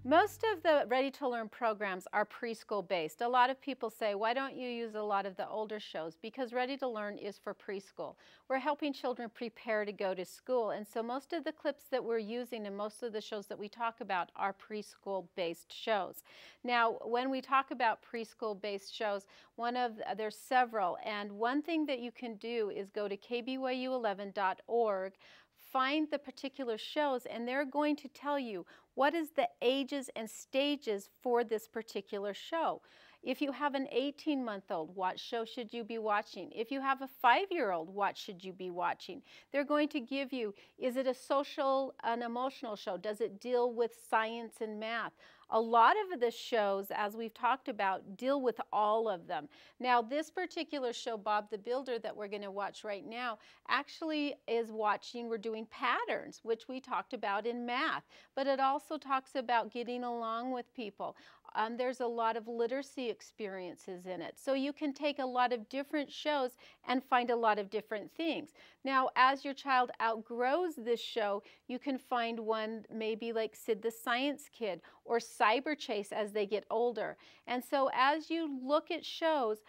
Most of the ready-to-learn programs are preschool-based. A lot of people say, why don't you use a lot of the older shows? Because ready-to-learn is for preschool. We're helping children prepare to go to school, and so most of the clips that we're using and most of the shows that we talk about are preschool-based shows. Now, when we talk about preschool-based shows, there's several, and one thing that you can do is go to KBYU11.org, find the particular shows, and they're going to tell you what is the ages and stages for this particular show. If you have an 18-month-old, what show should you be watching? If you have a 5-year-old, what should you be watching? They're going to give you, is it a social, an emotional show? Does it deal with science and math? A lot of the shows, as we've talked about, deal with all of them. Now, this particular show, Bob the Builder, that we're going to watch right now, actually is we're doing patterns, which we talked about in math, but it also talks about getting along with people. There's a lot of literacy experiences in it. So you can take a lot of different shows and find a lot of different things. Now, as your child outgrows this show, you can find one maybe like Sid the Science Kid or Cyber Chase as they get older. And so as you look at shows,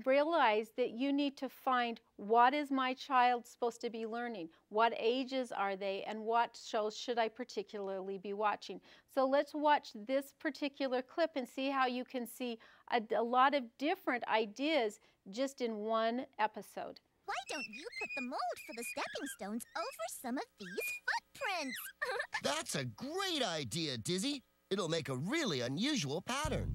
realize that you need to find what is my child supposed to be learning, what ages are they, and what shows should I particularly be watching. So let's watch this particular clip and see how you can see a lot of different ideas just in one episode. Why don't you put the mold for the stepping stones over some of these footprints? That's a great idea, Dizzy. It'll make a really unusual pattern.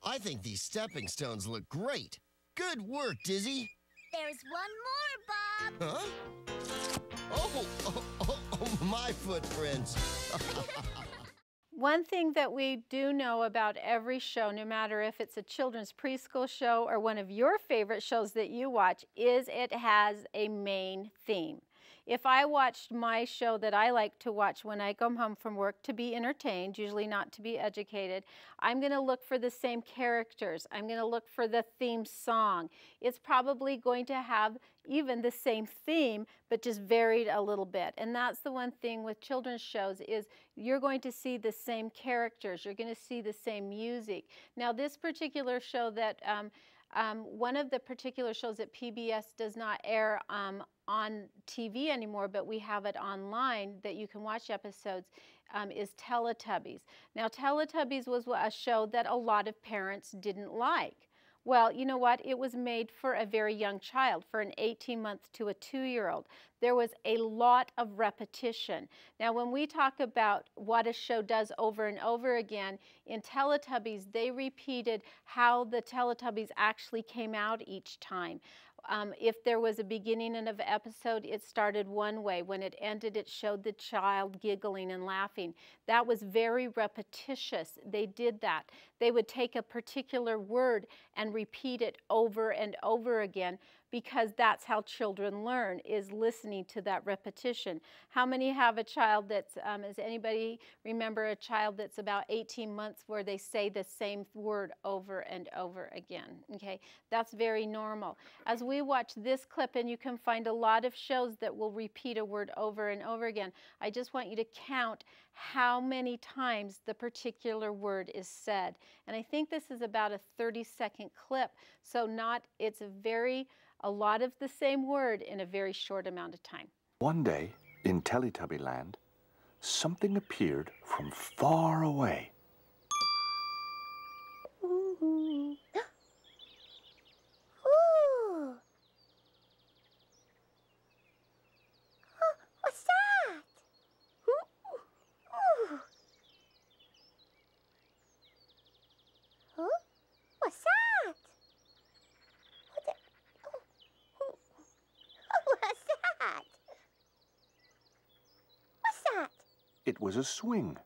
I think these stepping stones look great. Good work, Dizzy. There's one more, Bob. Huh? Oh, my footprints. One thing that we do know about every show, no matter if it's a children's preschool show or one of your favorite shows that you watch, is it has a main theme. If I watched my show that I like to watch when I come home from work to be entertained, usually not to be educated, I'm going to look for the same characters. I'm going to look for the theme song. It's probably going to have even the same theme, but just varied a little bit. And that's the one thing with children's shows is you're going to see the same characters. You're going to see the same music. Now, this particular show that one of the particular shows that PBS does not air on TV anymore, but we have it online that you can watch episodes, is Teletubbies. Now, Teletubbies was a show that a lot of parents didn't like. Well, you know what? It was made for a very young child, for an 18-month to a 2-year-old. There was a lot of repetition. Now, when we talk about what a show does over and over again, in Teletubbies, they repeated how the Teletubbies actually came out each time. If there was a beginning of an episode, it started one way. When it ended, it showed the child giggling and laughing. That was very repetitious. They did that. They would take a particular word and repeat it over and over again because that's how children learn, is listening to that repetition. How many have a child that's, does anybody remember a child that's about 18 months where they say the same word over and over again? Okay, that's very normal. As we watch this clip, and you can find a lot of shows that will repeat a word over and over again, I just want you to count how many times the particular word is said. And I think this is about a 30-second clip, so it's a lot of the same word in a very short amount of time. One day, in Teletubby Land, something appeared from far away. Ooh. Ooh. Oh, what's that? Ooh. Ooh. Huh? What's that? What's that? What's that? It was a swing.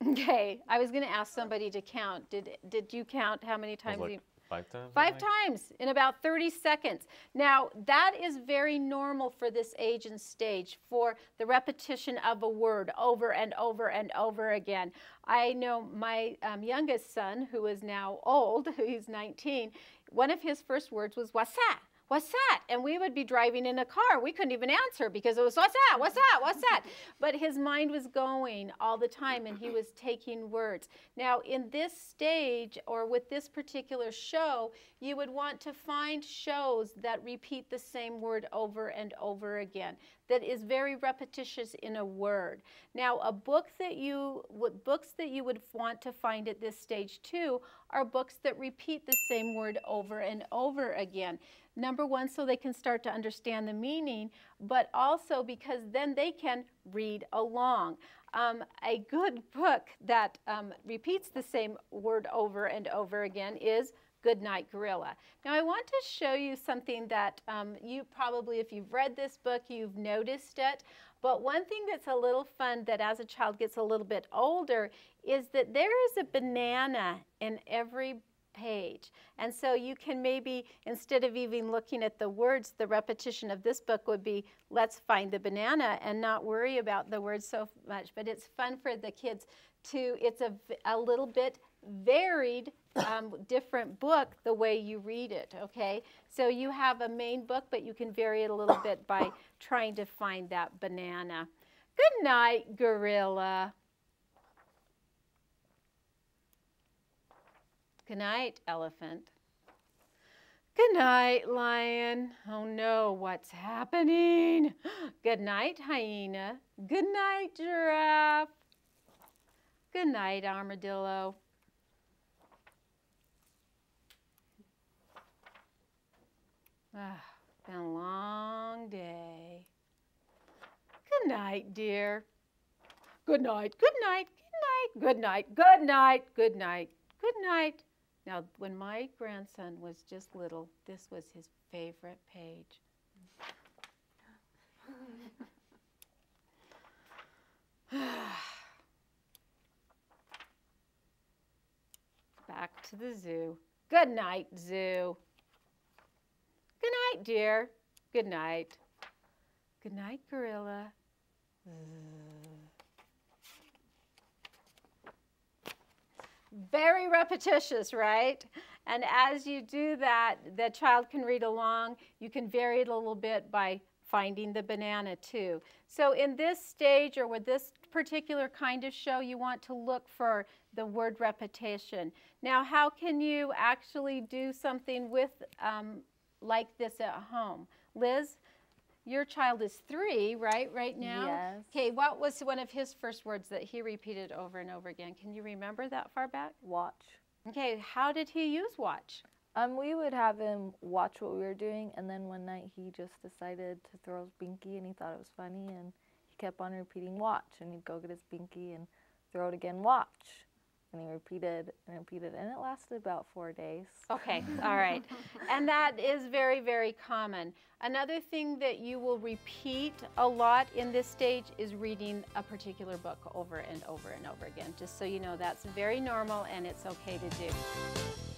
Okay, I was going to ask somebody to count. Did you count how many times you... 5 times? 5 times in about 30 seconds. Now, that is very normal for this age and stage, for the repetition of a word over and over and over again. I know my youngest son, who is now old, he's 19, one of his first words was, "What's that? What's that?" And we would be driving in a car. We couldn't even answer because it was, "What's that? What's that? What's that?" But his mind was going all the time, and he was taking words. Now, in this stage, or with this particular show, you would want to find shows that repeat the same word over and over again, that is very repetitious in a word. Now, books that you would want to find at this stage too are books that repeat the same word over and over again. Number one, so they can start to understand the meaning, but also because then they can read along. A good book that repeats the same word over and over again is Goodnight Gorilla. Now, I want to show you something that you probably, if you've read this book, you've noticed it. But one thing that's a little fun that as a child gets a little bit older is that there is a banana in every page. And so you can maybe, instead of even looking at the words, the repetition of this book would be, let's find the banana and not worry about the words so much. But it's fun for the kids to, it's a little bit varied, different book the way you read it, okay? So you have a main book, but you can vary it a little bit by trying to find that banana. Good night, gorilla. Good night, elephant. Good night, lion. Oh no, what's happening? Good night, hyena. Good night, giraffe. Good night, armadillo. Been a long day. Good night, dear. Good night, good night, good night, good night, good night, good night, good night. Now, when my grandson was just little, this was his favorite page. Back to the zoo. Good night, zoo. Good night, dear. Good night. Good night, gorilla. Very repetitious, right? And as you do that, the child can read along. You can vary it a little bit by finding the banana too. So in this stage, or with this particular kind of show, you want to look for the word repetition. Now, how can you actually do something with like this at home? Liz, your child is 3, right now? Yes. Okay, what was one of his first words that he repeated over and over again? Can you remember that far back? Watch. Okay, how did he use watch? We would have him watch what we were doing, and then one night he just decided to throw his binky, and he thought it was funny, and he kept on repeating watch, and he'd go get his binky and throw it again, watch. And he repeated and repeated, and it lasted about 4 days. Okay, all right. And that is very, very common. Another thing that you will repeat a lot in this stage is reading a particular book over and over and over again. Just so you know, that's very normal and it's okay to do.